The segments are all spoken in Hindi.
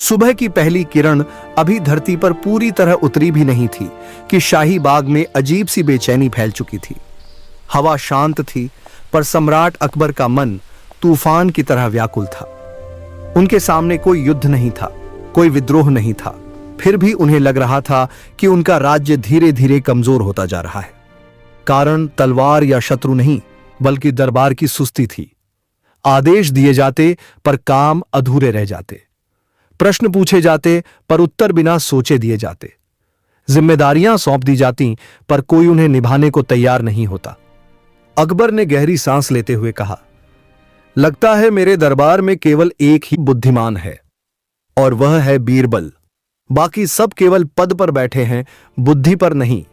सुबह की पहली किरण अभी धरती पर पूरी तरह उतरी भी नहीं थी कि शाही बाग में अजीब सी बेचैनी फैल चुकी थी। हवा शांत थी, पर सम्राट अकबर का मन तूफान की तरह व्याकुल था। उनके सामने कोई युद्ध नहीं था, कोई विद्रोह नहीं था, फिर भी उन्हें लग रहा था कि उनका राज्य धीरे धीरे कमजोर होता जा रहा है। कारण तलवार या शत्रु नहीं, बल्कि दरबार की सुस्ती थी। आदेश दिए जाते पर काम अधूरे रह जाते, प्रश्न पूछे जाते पर उत्तर बिना सोचे दिए जाते, जिम्मेदारियां सौंप दी जाती पर कोई उन्हें निभाने को तैयार नहीं होता। अकबर ने गहरी सांस लेते हुए कहा, लगता है मेरे दरबार में केवल एक ही बुद्धिमान है, और वह है बीरबल। बाकी सब केवल पद पर बैठे हैं, बुद्धि पर नहीं।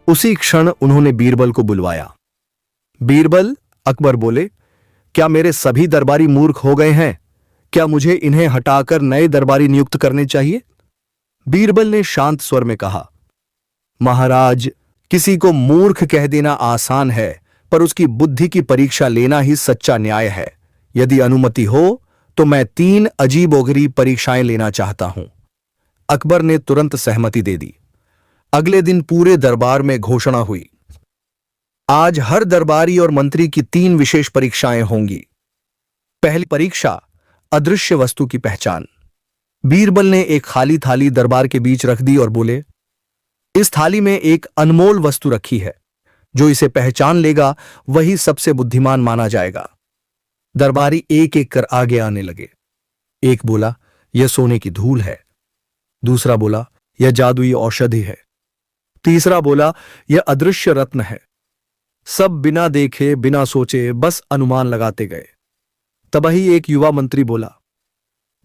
उसी क्षण उन्होंने बीरबल को बुलवाया। बीरबल, अकबर बोले, क्या मेरे सभी दरबारी मूर्ख हो गए हैं? क्या मुझे इन्हें हटाकर नए दरबारी नियुक्त करने चाहिए? बीरबल ने शांत स्वर में कहा, महाराज, किसी को मूर्ख कह देना आसान है, पर उसकी बुद्धि की परीक्षा लेना ही सच्चा न्याय है। यदि अनुमति हो तो मैं 3 अजीबोगरीब परीक्षाएं लेना चाहता हूं। अकबर ने तुरंत सहमति दे दी। अगले दिन पूरे दरबार में घोषणा हुई, आज हर दरबारी और मंत्री की 3 विशेष परीक्षाएं होंगी। पहली परीक्षा, अदृश्य वस्तु की पहचान। बीरबल ने एक खाली थाली दरबार के बीच रख दी और बोले, इस थाली में एक अनमोल वस्तु रखी है, जो इसे पहचान लेगा वही सबसे बुद्धिमान माना जाएगा। दरबारी एक एक कर आगे आने लगे। एक बोला, यह सोने की धूल है। दूसरा बोला, यह जादुई औषधि है। तीसरा बोला, यह अदृश्य रत्न है। सब बिना देखे बिना सोचे बस अनुमान लगाते गए। तभी एक युवा मंत्री बोला,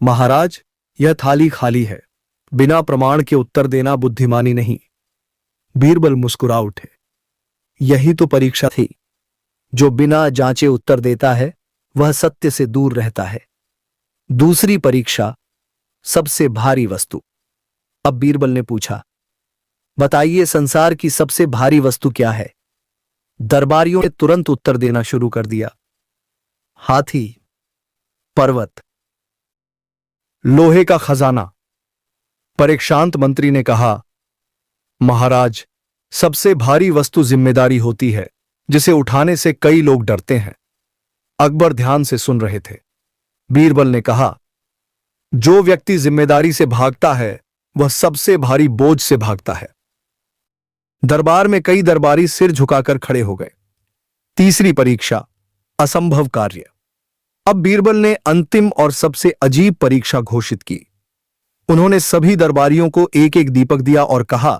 महाराज, यह थाली खाली है। बिना प्रमाण के उत्तर देना बुद्धिमानी नहीं। बीरबल मुस्कुरा उठे। यही तो परीक्षा थी। जो बिना जांचे उत्तर देता है वह सत्य से दूर रहता है। दूसरी परीक्षा, सबसे भारी वस्तु। अब बीरबल ने पूछा, बताइए संसार की सबसे भारी वस्तु क्या है? दरबारियों ने तुरंत उत्तर देना शुरू कर दिया, हाथी, पर्वत, लोहे का खजाना। पर एक शांत मंत्री ने कहा, महाराज, सबसे भारी वस्तु जिम्मेदारी होती है, जिसे उठाने से कई लोग डरते हैं। अकबर ध्यान से सुन रहे थे। बीरबल ने कहा, जो व्यक्ति जिम्मेदारी से भागता है वह सबसे भारी बोझ से भागता है। दरबार में कई दरबारी सिर झुकाकर खड़े हो गए। तीसरी परीक्षा, असंभव कार्य। अब बीरबल ने अंतिम और सबसे अजीब परीक्षा घोषित की। उन्होंने सभी दरबारियों को एक एक दीपक दिया और कहा,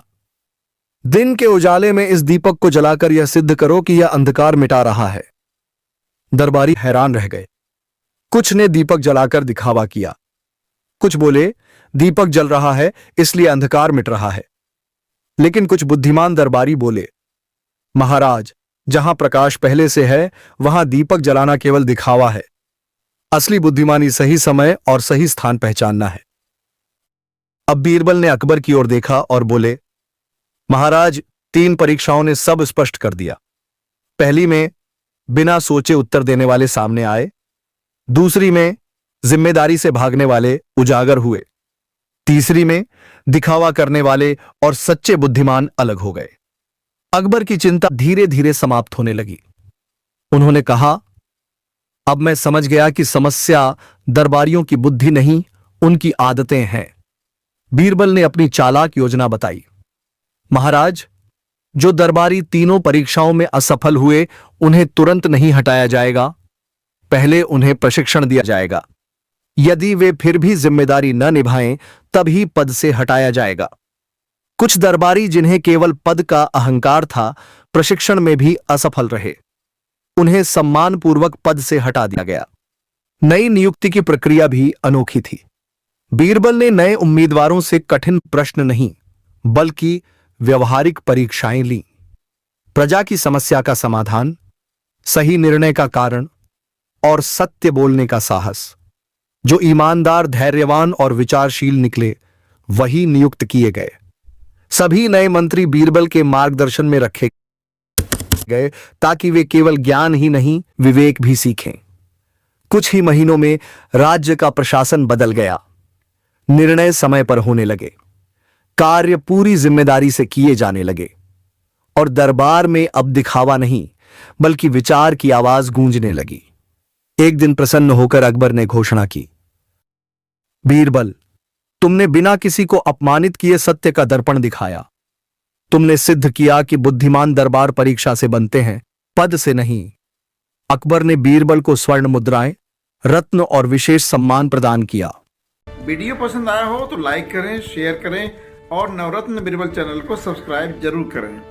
दिन के उजाले में इस दीपक को जलाकर यह सिद्ध करो कि यह अंधकार मिटा रहा है। दरबारी हैरान रह गए। कुछ ने दीपक जलाकर दिखावा किया, कुछ बोले दीपक जल रहा है इसलिए अंधकार मिट रहा है। लेकिन कुछ बुद्धिमान दरबारी बोले, महाराज, जहां प्रकाश पहले से है वहां दीपक जलाना केवल दिखावा है। असली बुद्धिमानी सही समय और सही स्थान पहचानना है। अब बीरबल ने अकबर की ओर देखा और बोले, महाराज, 3 परीक्षाओं ने सब स्पष्ट कर दिया। पहली में बिना सोचे उत्तर देने वाले सामने आए। दूसरी में जिम्मेदारी से भागने वाले उजागर हुए। तीसरी में दिखावा करने वाले और सच्चे बुद्धिमान अलग हो गए। अकबर की चिंता धीरे धीरे समाप्त होने लगी। उन्होंने कहा, अब मैं समझ गया कि समस्या दरबारियों की बुद्धि नहीं, उनकी आदतें हैं। बीरबल ने अपनी चालाक योजना बताई। महाराज, जो दरबारी तीनों परीक्षाओं में असफल हुए उन्हें तुरंत नहीं हटाया जाएगा। पहले उन्हें प्रशिक्षण दिया जाएगा। यदि वे फिर भी जिम्मेदारी न निभाएं तभी पद से हटाया जाएगा। कुछ दरबारी जिन्हें केवल पद का अहंकार था, प्रशिक्षण में भी असफल रहे। उन्हें सम्मानपूर्वक पद से हटा दिया गया। नई नियुक्ति की प्रक्रिया भी अनोखी थी। बीरबल ने नए उम्मीदवारों से कठिन प्रश्न नहीं, बल्कि व्यवहारिक परीक्षाएं लीं। प्रजा की समस्या का समाधान, सही निर्णय का कारण और सत्य बोलने का साहस। जो ईमानदार, धैर्यवान और विचारशील निकले वही नियुक्त किए गए। सभी नए मंत्री बीरबल के मार्गदर्शन में रखे गए ताकि वे केवल ज्ञान ही नहीं, विवेक भी सीखें। कुछ ही महीनों में राज्य का प्रशासन बदल गया। निर्णय समय पर होने लगे, कार्य पूरी जिम्मेदारी से किए जाने लगे और दरबार में अब दिखावा नहीं बल्कि विचार की आवाज गूंजने लगी। एक दिन प्रसन्न होकर अकबर ने घोषणा की, बीरबल, तुमने बिना किसी को अपमानित किए सत्य का दर्पण दिखाया। तुमने सिद्ध किया कि बुद्धिमान दरबार परीक्षा से बनते हैं, पद से नहीं। अकबर ने बीरबल को स्वर्ण मुद्राएं, रत्न और विशेष सम्मान प्रदान किया। वीडियो पसंद आया हो तो लाइक करें, शेयर करें और नवरत्न बीरबल चैनल को सब्सक्राइब जरूर करें।